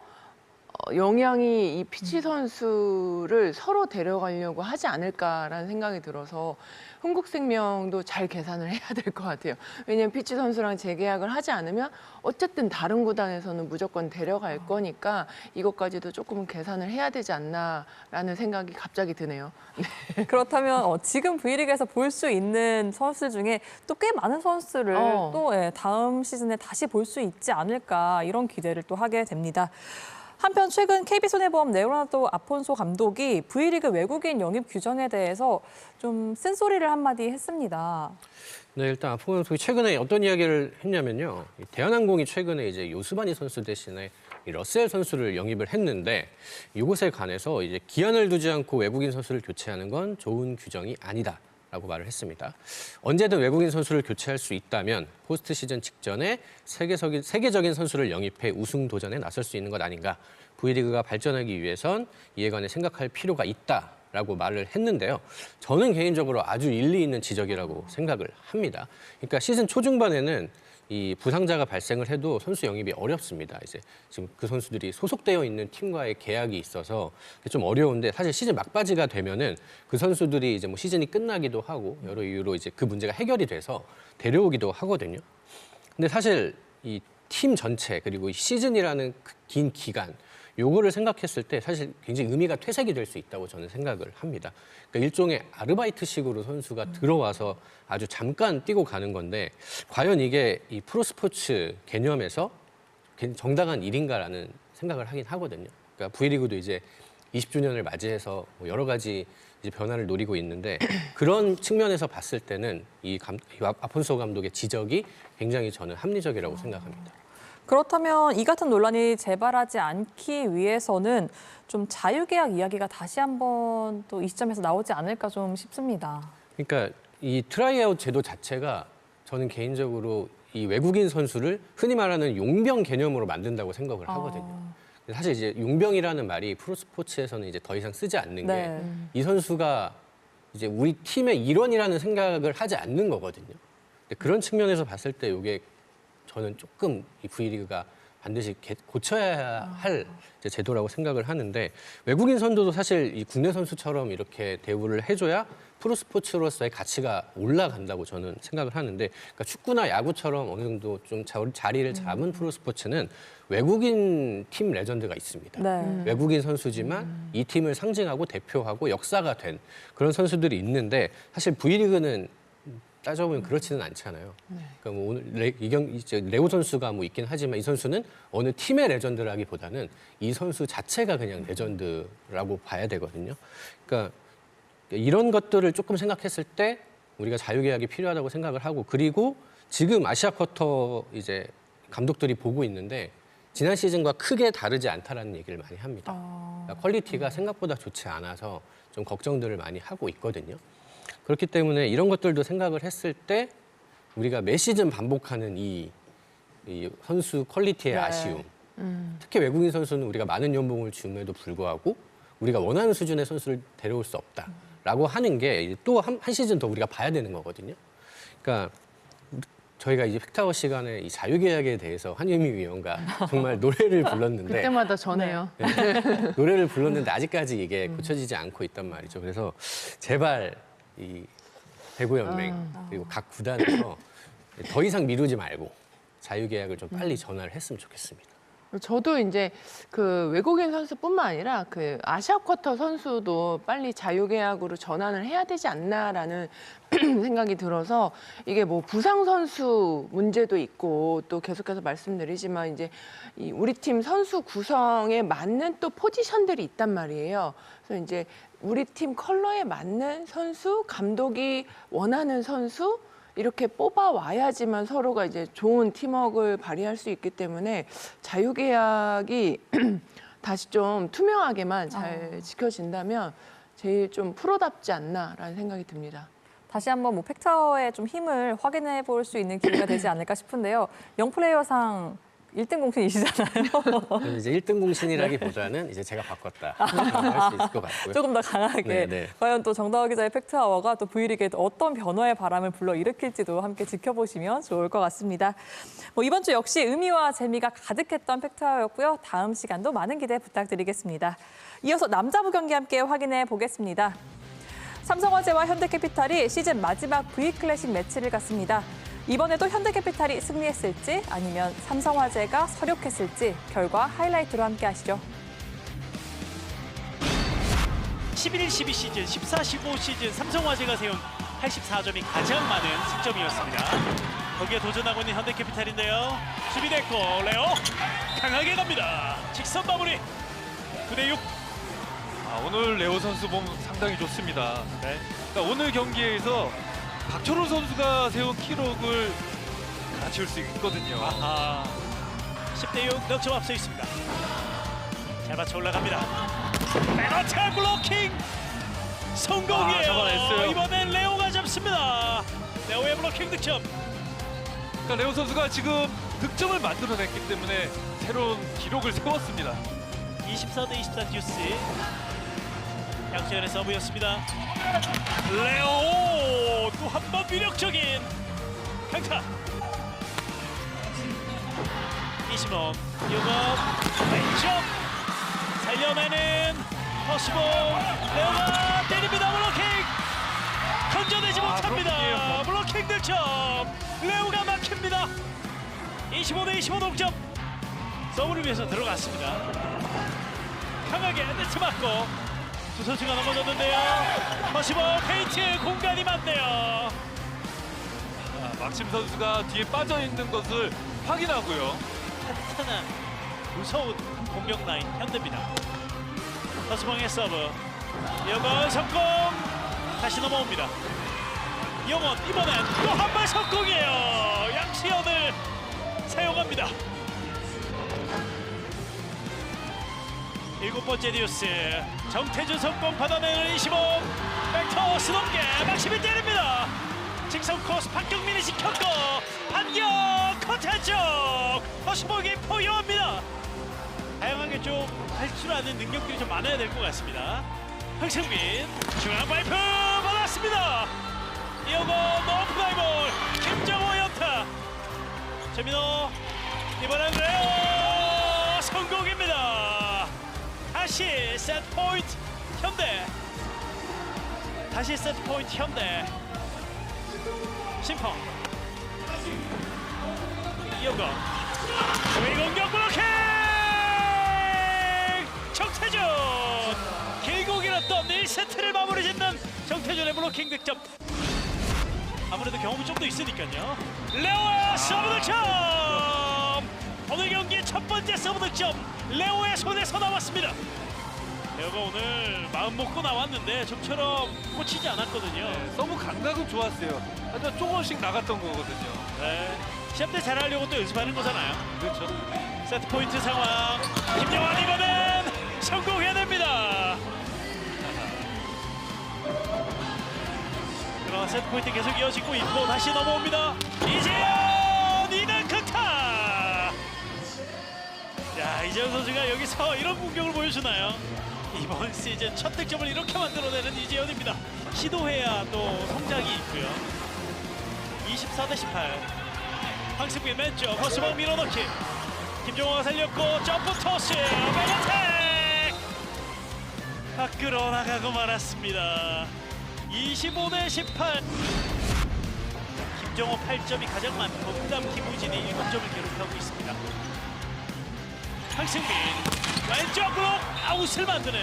영향이 이 피치 선수를 서로 데려가려고 하지 않을까라는 생각이 들어서 흥국생명도 잘 계산을 해야 될 것 같아요. 왜냐하면 피치 선수랑 재계약을 하지 않으면 어쨌든 다른 구단에서는 무조건 데려갈 거니까 이것까지도 조금은 계산을 해야 되지 않나라는 생각이 갑자기 드네요. 그렇다면 지금 V리그에서 볼 수 있는 선수 중에 또 꽤 많은 선수를 또 다음 시즌에 다시 볼 수 있지 않을까 이런 기대를 또 하게 됩니다. 한편 최근 KB손해보험 레오나르도 아폰소 감독이 V리그 외국인 영입 규정에 대해서 좀 쓴소리를 한마디 했습니다. 네, 일단 아폰소 감독이 최근에 어떤 이야기를 했냐면요. 대한항공이 최근에 이제 요스바니 선수 대신에 이 러셀 선수를 영입을 했는데 이것에 관해서 이제 기한을 두지 않고 외국인 선수를 교체하는 건 좋은 규정이 아니다. 라고 말을 했습니다. 언제든 외국인 선수를 교체할 수 있다면 포스트 시즌 직전에 세계적인 선수를 영입해 우승 도전에 나설 수 있는 것 아닌가. V리그가 발전하기 위해선 이에 관해 생각할 필요가 있다라고 말을 했는데요. 저는 개인적으로 아주 일리 있는 지적이라고 생각을 합니다. 그러니까 시즌 초중반에는 이 부상자가 발생을 해도 선수 영입이 어렵습니다. 이제 지금 그 선수들이 소속되어 있는 팀과의 계약이 있어서 좀 어려운데 사실 시즌 막바지가 되면은 그 선수들이 이제 뭐 시즌이 끝나기도 하고 여러 이유로 이제 그 문제가 해결이 돼서 데려오기도 하거든요. 근데 사실 이 팀 전체 그리고 이 시즌이라는 긴 기간 요거를 생각했을 때 사실 굉장히 의미가 퇴색이 될 수 있다고 저는 생각을 합니다. 그러니까 일종의 아르바이트식으로 선수가 들어와서 아주 잠깐 뛰고 가는 건데 과연 이게 이 프로스포츠 개념에서 정당한 일인가라는 생각을 하긴 하거든요. 그러니까 V리그도 이제 20주년을 맞이해서 뭐 여러 가지 이제 변화를 노리고 있는데 그런 측면에서 봤을 때는 이 아폰소 감독의 지적이 굉장히 저는 합리적이라고 생각합니다. 그렇다면 이 같은 논란이 재발하지 않기 위해서는 좀 자유계약 이야기가 다시 한번 또 이 시점에서 나오지 않을까 좀 싶습니다. 그러니까 이 트라이아웃 제도 자체가 저는 개인적으로 이 외국인 선수를 흔히 말하는 용병 개념으로 만든다고 생각을 하거든요. 사실 이제 용병이라는 말이 프로스포츠에서는 이제 더 이상 쓰지 않는 게 이 선수가 이제 우리 팀의 일원이라는 생각을 하지 않는 거거든요. 그런 측면에서 봤을 때 이게 저는 조금 이 V리그가 반드시 고쳐야 할 이제 제도라고 생각을 하는데 외국인 선수도 사실 이 국내 선수처럼 이렇게 대우를 해줘야 프로스포츠로서의 가치가 올라간다고 저는 생각을 하는데 그러니까 축구나 야구처럼 어느 정도 좀 자리를 잡은 프로스포츠는 외국인 팀 레전드가 있습니다. 네. 외국인 선수지만 이 팀을 상징하고 대표하고 역사가 된 그런 선수들이 있는데 사실 V리그는 따져보면 그렇지는 않잖아요. 그러니까 뭐 오늘 레오 선수가 뭐 있긴 하지만 이 선수는 어느 팀의 레전드라기보다는 이 선수 자체가 그냥 레전드라고 봐야 되거든요. 그러니까 이런 것들을 조금 생각했을 때 우리가 자유계약이 필요하다고 생각을 하고 그리고 지금 아시아 쿼터 이제 감독들이 보고 있는데 지난 시즌과 크게 다르지 않다라는 얘기를 많이 합니다. 그러니까 퀄리티가 생각보다 좋지 않아서 좀 걱정들을 많이 하고 있거든요. 그렇기 때문에 이런 것들도 생각을 했을 때 우리가 매 시즌 반복하는 이 선수 퀄리티의 네. 아쉬움. 특히 외국인 선수는 우리가 많은 연봉을 줌에도 불구하고 우리가 원하는 수준의 선수를 데려올 수 없다라고 하는 게 또 한 시즌 더 우리가 봐야 되는 거거든요. 그러니까 저희가 이제 팩타워 시간에 이 자유계약에 대해서 한유미 위원과 정말 노래를 불렀는데 그때마다 전해요. 노래를 불렀는데 아직까지 이게 고쳐지지 않고 있단 말이죠. 그래서 제발 이 배구연맹 그리고 각 구단에서 더 이상 미루지 말고 자유계약을 좀 빨리 전화를 했으면 좋겠습니다. 저도 이제 그 외국인 선수뿐만 아니라 그 아시아 쿼터 선수도 빨리 자유계약으로 전환을 해야 되지 않나라는 생각이 들어서 이게 뭐 부상 선수 문제도 있고 또 계속해서 말씀드리지만 이제 이 우리 팀 선수 구성에 맞는 또 포지션들이 있단 말이에요. 그래서 이제 우리 팀 컬러에 맞는 선수, 감독이 원하는 선수 이렇게 뽑아와야지만 서로가 이제 좋은 팀워크를 발휘할 수 있기 때문에 자유계약이 다시 좀 투명하게만 잘 지켜진다면 제일 좀 프로답지 않나라는 생각이 듭니다. 다시 한번 뭐 팩타워의 좀 힘을 확인해 볼 수 있는 기회가 되지 않을까 싶은데요. 영플레이어상 1등 공신이시잖아요. 그럼 이제 1등 공신이라기보다는 이제 제가 바꿨다 할 수 있을 것 같고요. 조금 더 강하게. 네. 과연 또 정다워 기자의 팩트아워가 또 V리그에 어떤 변화의 바람을 불러일으킬지도 함께 지켜보시면 좋을 것 같습니다. 뭐 이번 주 역시 의미와 재미가 가득했던 팩트아워였고요. 다음 시간도 많은 기대 부탁드리겠습니다. 이어서 남자부 경기 함께 확인해 보겠습니다. 삼성화재와 현대캐피탈이 시즌 마지막 V클래식 매치를 갖습니다. 이번에도 현대캐피탈이 승리했을지 아니면 삼성화재가 서력했을지 결과 하이라이트로 함께 하시죠. 11-12 시즌, 14-15 시즌 삼성화재가 세운 84점이 가장 많은 승점이었습니다. 거기에 도전하고 있는 현대캐피탈인데요. 수비됐고 레오 강하게 갑니다. 직선 마무리 9대6. 오늘 레오 선수 몸 상당히 좋습니다. 네. 그러니까 오늘 경기에서 박철호 선수가 세운 기록을 갖출 수 있거든요. 아하. 10대6 넉점 앞서 있습니다. 잘 맞춰 올라갑니다. 페널티 블로킹 성공이에요. 잡아냈어요. 이번엔 레오가 잡습니다. 레오의 블로킹 득점. 그러니까 레오 선수가 지금 득점을 만들어냈기 때문에 새로운 기록을 세웠습니다. 24대24 듀스. 양수현의 서브였습니다. 레오 또 한 번 위력적인 강타. 이시범 유건 왼쪽 살려내는 허시범 레오가 때립니다. 블로킹 건져내지 못합니다. 블로킹 득점. 레오가 막힙니다. 25대25 동점. 서브를 위해서 들어갔습니다. 강하게 네트 맞고 두 선수가 넘어졌는데요. 허시범 페인트 공간이 많네요. 막심 선수가 뒤에 빠져 있는 것을 확인하고요. 탄탄한 무서운 공격 라인 현대입니다. 허시범의 서브. 이영원 성공. 다시 넘어옵니다. 이영원 이번엔 또 한 발 성공이에요. 양시현을 사용합니다. 7번째 뉴스. 정태준 성공 받아내는 이시범. 백터스 넘게 막심이 때립니다. 직선 코스 박경민이 지켰고 반격 커트 쪽 허시범이 포효합니다. 다양하게 좀 할 줄 아는 능력들이 좀 많아야 될 것 같습니다. 황승민 중앙 파이프 받았습니다. 이어고 너프 다이볼 김정호 연타. 최민호 이번엔 레오 성공입니다. 다시 세트 포인트 현대. 다시 세트 포인트 현대. 심펑 이어가 공격 블로킹 정태준 길고 길었던 1세트를 마무리 짓는 정태준의 블로킹 득점. 아무래도 경험이 좀 더 있으니까요. 레오의 서브 득점. 오늘 경기의 첫 번째 서브 득점 레오의 손에서 나왔습니다. 레오가 오늘 마음 먹고 나왔는데 좀처럼 꽂히지 않았거든요. 서브 감각은 좋았어요. 하지만 조금씩 나갔던 거거든요. 네. 시합 때 잘하려고 또 연습하는 거잖아요. 그렇죠. 세트 포인트 상황. 김정환 이번엔 성공해냅니다. 그러나 세트 포인트 계속 이어지고 있고 다시 넘어옵니다. 이재현 이단 극타. 자, 이재현 선수가 여기서 이런 공격을 보여주나요? 이번 시즌 첫 득점을 이렇게 만들어내는 이재현입니다. 시도해야 또 성장이 있고요. 24대18. 황승빈 맨쪽 버스방 밀어넣기. 김종호가 살렸고 점프 토스 백어택. 밖으로 나가고 말았습니다. 25대18. 김종호 8점이 가장 많고 그다음 김우진이 7점을 기록하고 있습니다. 황승빈 왼쪽 블록 아웃을 만드는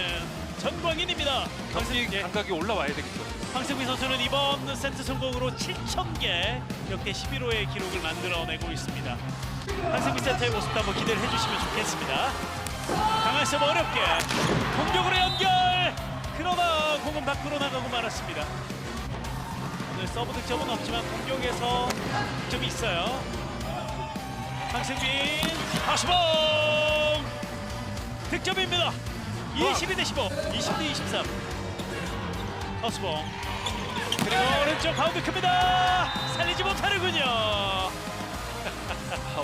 전광인입니다. 경기 감각이 올라와야 되겠죠. 황승빈 선수는 이번 세트 성공으로 7,000개 역대 11호의 기록을 만들어내고 있습니다. 황승빈 세트의 모습도 한번 기대를 해주시면 좋겠습니다. 강한 서브 어렵게 공격으로 연결. 그러나 공은 밖으로 나가고 말았습니다. 오늘 서브 득점은 없지만 공격에서 득점이 있어요. 황승빈 하수봉 득점입니다. 22대15, 20대23. 하수봉 그리고 오른쪽 바운드 큽니다. 살리지 못하는군요.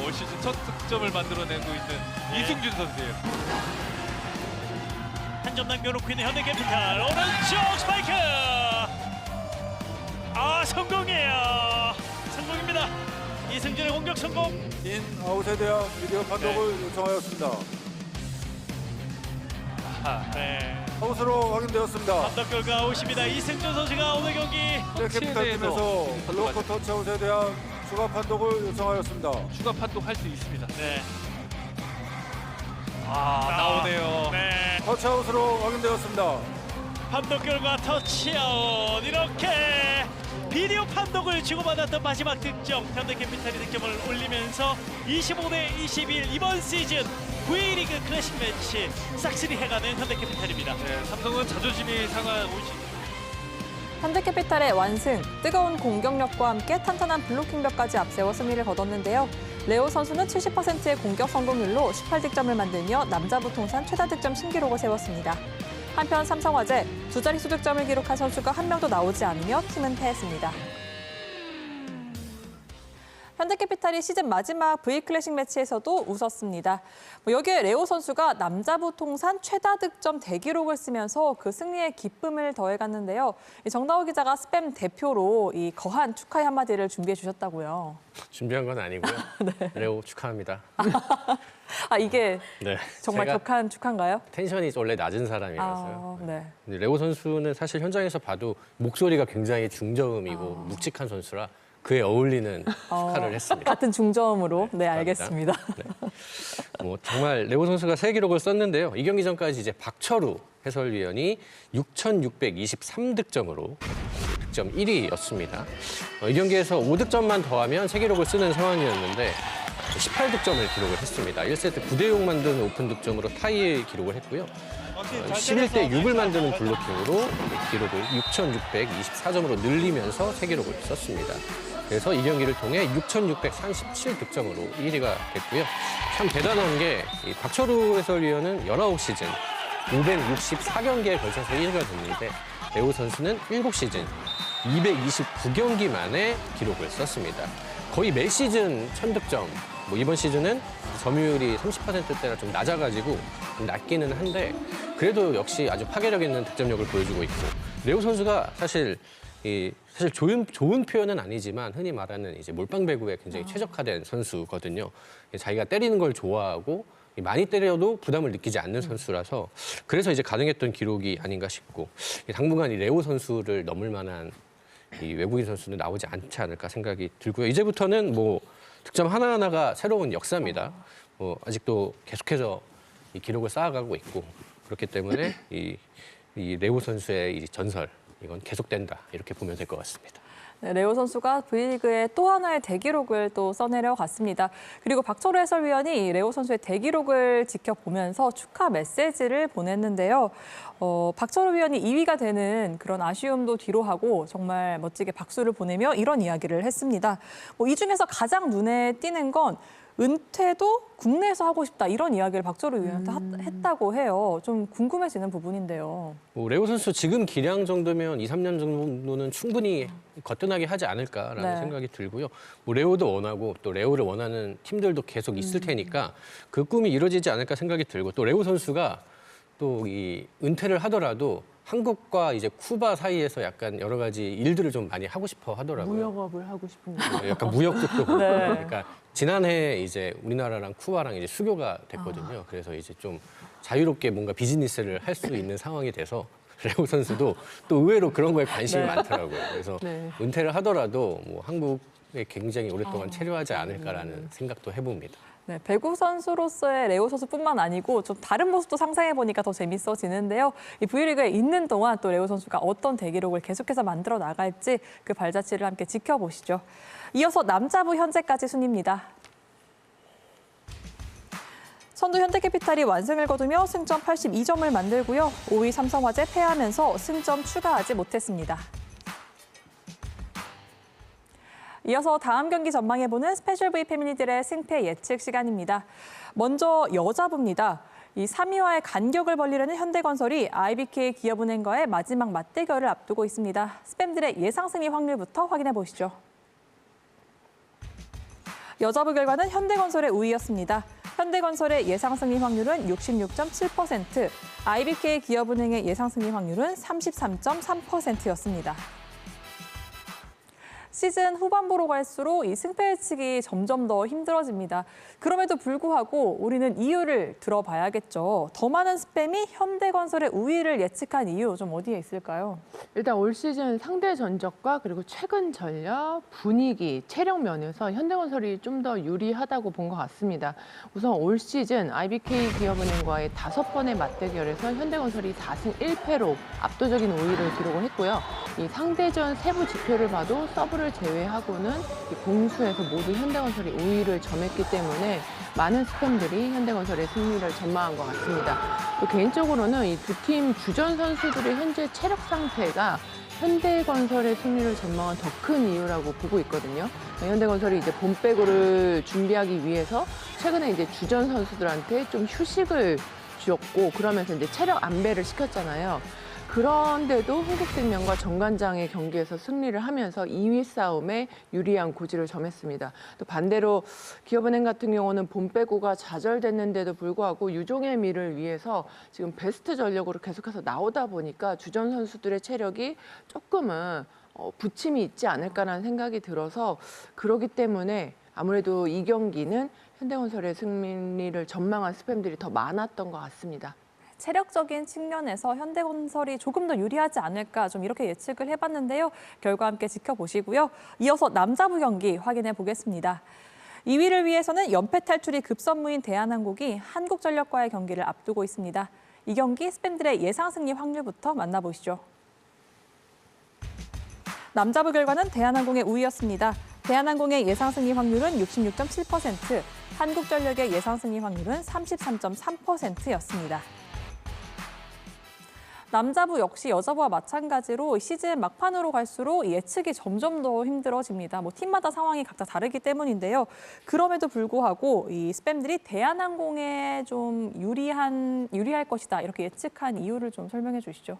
올 시즌 첫 득점을 만들어내고 있는 이승준 선수예요. 한 점 남겨놓고 있는 현대캐피탈. 오른쪽 스파이크. 성공이에요. 성공입니다. 이승준의 공격 성공. 인아웃에 대한 비디오 판독을 요청하였습니다. 네. 아웃으로 확인되었습니다. 판독 결과 아웃입니다. 이승준 선수가 오늘 경기 캐피탈팀에서 블로커 터치아웃에 대한 추가 판독을 요청하였습니다. 추가 판독할 수 있습니다. 네. 나오네요. 네. 터치아웃으로 확인되었습니다. 판독 결과 터치아웃. 이렇게 비디오 판독을 주고받았던 마지막 득점. 현대캐피탈이 득점을 올리면서 25대21 이번 시즌 V리그 클래식 매치 싹쓸이 해가는 현대캐피탈입니다. 네, 삼성은 자존심이 상한 올 시즌. 현대캐피탈의 완승, 뜨거운 공격력과 함께 탄탄한 블로킹벽까지 앞세워 승리를 거뒀는데요. 레오 선수는 70%의 공격 성공률로 18득점을 만들며 남자부 통산 최다 득점 신기록을 세웠습니다. 한편 삼성화재, 두 자릿수 득점을 기록한 선수가 한 명도 나오지 않으며 팀은 패했습니다. 현대캐피탈이 시즌 마지막 V클래식 매치에서도 웃었습니다. 여기에 레오 선수가 남자부 통산 최다 득점 대기록을 쓰면서 그 승리에 기쁨을 더해갔는데요. 정다호 기자가 스팸 대표로 이 거한 축하의 한마디를 준비해 주셨다고요. 준비한 건 아니고요. 네. 레오 축하합니다. 이게 네, 정말 제가 격한 축하인가요? 텐션이 원래 낮은 사람이라서요. 네. 근데 레오 선수는 사실 현장에서 봐도 목소리가 굉장히 중저음이고 묵직한 선수라 그에 어울리는 축하를 했습니다. 같은 중저음으로. 네, 감사합니다. 알겠습니다. 네. 정말 레오 선수가 새 기록을 썼는데요. 이 경기 전까지 이제 박철우 해설위원이 6,623득점으로 득점 1위였습니다. 이 경기에서 5득점만 더하면 새 기록을 쓰는 상황이었는데 18득점을 기록을 했습니다. 1세트 9대6 만드는 오픈 득점으로 타이의 기록을 했고요. 11대 6을 만드는 블로킹으로 기록을 6,624점으로 늘리면서 새 기록을 썼습니다. 그래서 이 경기를 통해 6,637득점으로 1위가 됐고요. 참 대단한 게 이 박철우 해설위원은 19시즌 564경기에 걸쳐서 1위가 됐는데 레오 선수는 7시즌 229경기 만에 기록을 썼습니다. 거의 매 시즌 1000득점. 이번 시즌은 점유율이 30%대라 좀 낮아가지고 좀 낮기는 한데 그래도 역시 아주 파괴력 있는 득점력을 보여주고 있고 레오 선수가 사실 사실 좋은 표현은 아니지만 흔히 말하는 이제 몰빵 배구에 굉장히 최적화된 선수거든요. 자기가 때리는 걸 좋아하고 많이 때려도 부담을 느끼지 않는 선수라서 그래서 이제 가능했던 기록이 아닌가 싶고 당분간 이 레오 선수를 넘을 만한 이 외국인 선수는 나오지 않지 않을까 생각이 들고요. 이제부터는 뭐 득점 하나하나가 새로운 역사입니다. 아직도 계속해서 이 기록을 쌓아가고 있고 그렇기 때문에 이 레오 선수의 이 전설 이건 계속된다 이렇게 보면 될 것 같습니다. 네, 레오 선수가 V리그의 또 하나의 대기록을 또 써내려 갔습니다. 그리고 박철호 해설위원이 레오 선수의 대기록을 지켜보면서 축하 메시지를 보냈는데요. 박철호 위원이 2위가 되는 그런 아쉬움도 뒤로 하고 정말 멋지게 박수를 보내며 이런 이야기를 했습니다. 이 중에서 가장 눈에 띄는 건 은퇴도 국내에서 하고 싶다 이런 이야기를 박철호 위원한테 했다고 해요. 좀 궁금해지는 부분인데요. 레오 선수 지금 기량 정도면 2, 3년 정도는 충분히 거뜬하게 하지 않을까라는 네. 생각이 들고요. 레오도 원하고 또 레오를 원하는 팀들도 계속 있을 테니까 그 꿈이 이루어지지 않을까 생각이 들고 또 레오 선수가 또 이 은퇴를 하더라도 한국과 이제 쿠바 사이에서 약간 여러 가지 일들을 좀 많이 하고 싶어 하더라고요. 무역업을 하고 싶은 거예요. 약간 무역 쪽도 그렇고. 네. 그러니까 지난해 이제 우리나라랑 쿠바랑 이제 수교가 됐거든요. 그래서 이제 좀 자유롭게 뭔가 비즈니스를 할 수 있는 상황이 돼서 레오 선수도 또 의외로 그런 거에 관심이 많더라고요. 그래서 네. 은퇴를 하더라도 뭐 한국에 굉장히 오랫동안 체류하지 않을까라는 생각도 해봅니다. 네, 배구 선수로서의 레오 선수뿐만 아니고 좀 다른 모습도 상상해 보니까 더 재밌어지는데요. 이 V리그에 있는 동안 또 레오 선수가 어떤 대기록을 계속해서 만들어 나갈지 그 발자취를 함께 지켜보시죠. 이어서 남자부 현재까지 순입니다. 선두 현대캐피탈이 완승을 거두며 승점 82점을 만들고요. 5위 삼성화재 패하면서 승점 추가하지 못했습니다. 이어서 다음 경기 전망해보는 스페셜 V 패밀리들의 승패 예측 시간입니다. 먼저 여자부입니다. 이 3위와의 간격을 벌리려는 현대건설이 IBK 기업은행과의 마지막 맞대결을 앞두고 있습니다. 스팸들의 예상 승리 확률부터 확인해 보시죠. 여자부 결과는 현대건설의 우위였습니다. 현대건설의 예상 승리 확률은 66.7%, IBK 기업은행의 예상 승리 확률은 33.3%였습니다. 시즌 후반부로 갈수록 이 승패 예측이 점점 더 힘들어집니다. 그럼에도 불구하고 우리는 이유를 들어봐야겠죠. 더 많은 스팸이 현대건설의 우위를 예측한 이유 좀 어디에 있을까요? 일단 올 시즌 상대 전적과 그리고 최근 전력, 분위기, 체력 면에서 현대건설이 좀 더 유리하다고 본 것 같습니다. 우선 올 시즌 IBK 기업은행과의 5번의 맞대결에서 현대건설이 4승 1패로 압도적인 우위를 기록을 했고요. 이 상대전 세부 지표를 봐도 서브를 제외하고는 이 공수에서 모두 현대건설이 우위를 점했기 때문에 많은 스팸들이 현대건설의 승리를 전망한 것 같습니다. 또 개인적으로는 이 두 팀 주전 선수들의 현재 체력 상태가 현대건설의 승리를 전망한 더 큰 이유라고 보고 있거든요. 현대건설이 이제 봄배구를 준비하기 위해서 최근에 이제 주전 선수들한테 좀 휴식을 줬고 그러면서 이제 체력 안배를 시켰잖아요. 그런데도 흥국생명과 정관장의 경기에서 승리를 하면서 2위 싸움에 유리한 고지를 점했습니다. 또 반대로 기업은행 같은 경우는 봄배구가 좌절됐는데도 불구하고 유종의 미를 위해서 지금 베스트 전력으로 계속해서 나오다 보니까 주전 선수들의 체력이 조금은 부침이 있지 않을까라는 생각이 들어서 그러기 때문에 아무래도 이 경기는 현대건설의 승리를 전망한 스팸들이 더 많았던 것 같습니다. 체력적인 측면에서 현대건설이 조금 더 유리하지 않을까 좀 이렇게 예측을 해봤는데요. 결과 함께 지켜보시고요. 이어서 남자부 경기 확인해 보겠습니다. 2위를 위해서는 연패 탈출이 급선무인 대한항공이 한국전력과의 경기를 앞두고 있습니다. 이 경기 스팸들의 예상 승리 확률부터 만나보시죠. 남자부 결과는 대한항공의 우위였습니다. 대한항공의 예상 승리 확률은 66.7%, 한국전력의 예상 승리 확률은 33.3%였습니다. 남자부 역시 여자부와 마찬가지로 시즌 막판으로 갈수록 예측이 점점 더 힘들어집니다. 팀마다 상황이 각자 다르기 때문인데요. 그럼에도 불구하고 이 스팸들이 대한항공에 좀 유리할 것이다 이렇게 예측한 이유를 좀 설명해 주시죠.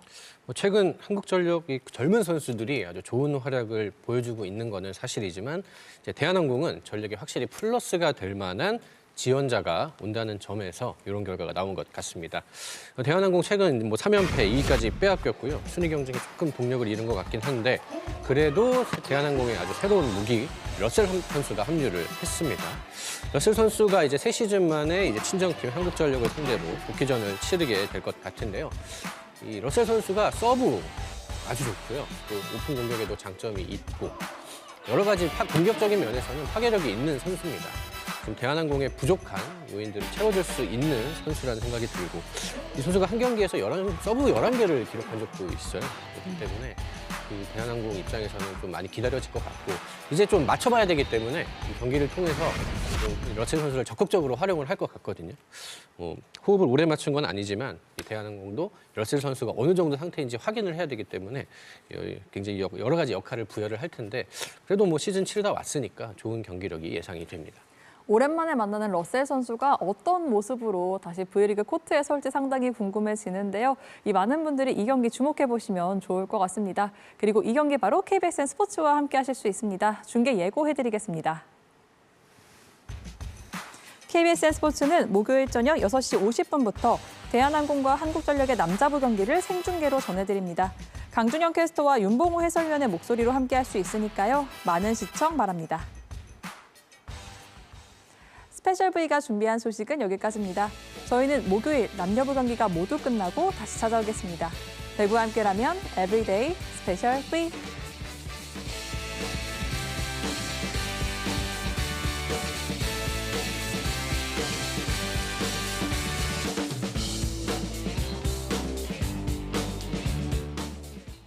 최근 한국전력이 젊은 선수들이 아주 좋은 활약을 보여주고 있는 거는 사실이지만 이제 대한항공은 전력이 확실히 플러스가 될 만한 지원자가 온다는 점에서 이런 결과가 나온 것 같습니다. 대한항공 최근 뭐 3연패 2위까지 빼앗겼고요. 순위 경쟁에 조금 동력을 잃은 것 같긴 한데 그래도 대한항공의 아주 새로운 무기 러셀 선수가 합류를 했습니다. 러셀 선수가 이제 3시즌 만에 이제 친정팀 한국전력을 상대로 복귀전을 치르게 될 것 같은데요. 이 러셀 선수가 서브 아주 좋고요. 또 오픈 공격에도 장점이 있고 여러 가지 공격적인 면에서는 파괴력이 있는 선수입니다. 지금 대한항공의 부족한 요인들을 채워줄 수 있는 선수라는 생각이 들고 이 선수가 한 경기에서 서브 11개를 기록한 적도 있어요. 그렇기 때문에 이 대한항공 입장에서는 좀 많이 기다려질 것 같고 이제 좀 맞춰봐야 되기 때문에 이 경기를 통해서 좀 러셀 선수를 적극적으로 활용을 할 것 같거든요. 호흡을 오래 맞춘 건 아니지만 이 대한항공도 러셀 선수가 어느 정도 상태인지 확인을 해야 되기 때문에 굉장히 여러 가지 역할을 부여를 할 텐데 그래도 뭐 시즌 치르다 왔으니까 좋은 경기력이 예상이 됩니다. 오랜만에 만나는 러셀 선수가 어떤 모습으로 다시 V리그 코트에 설지 상당히 궁금해지는데요. 이 많은 분들이 이 경기 주목해보시면 좋을 것 같습니다. 그리고 이 경기 바로 KBSN 스포츠와 함께 하실 수 있습니다. 중계 예고해드리겠습니다. KBSN 스포츠는 목요일 저녁 6시 50분부터 대한항공과 한국전력의 남자부 경기를 생중계로 전해드립니다. 강준영 캐스터와 윤봉호 해설위원의 목소리로 함께할 수 있으니까요. 많은 시청 바랍니다. 스페셜 V가 준비한 소식은 여기까지입니다. 저희는 목요일 남녀부 경기가 모두 끝나고 다시 찾아오겠습니다. 배구와 함께라면 에브리데이 스페셜 V.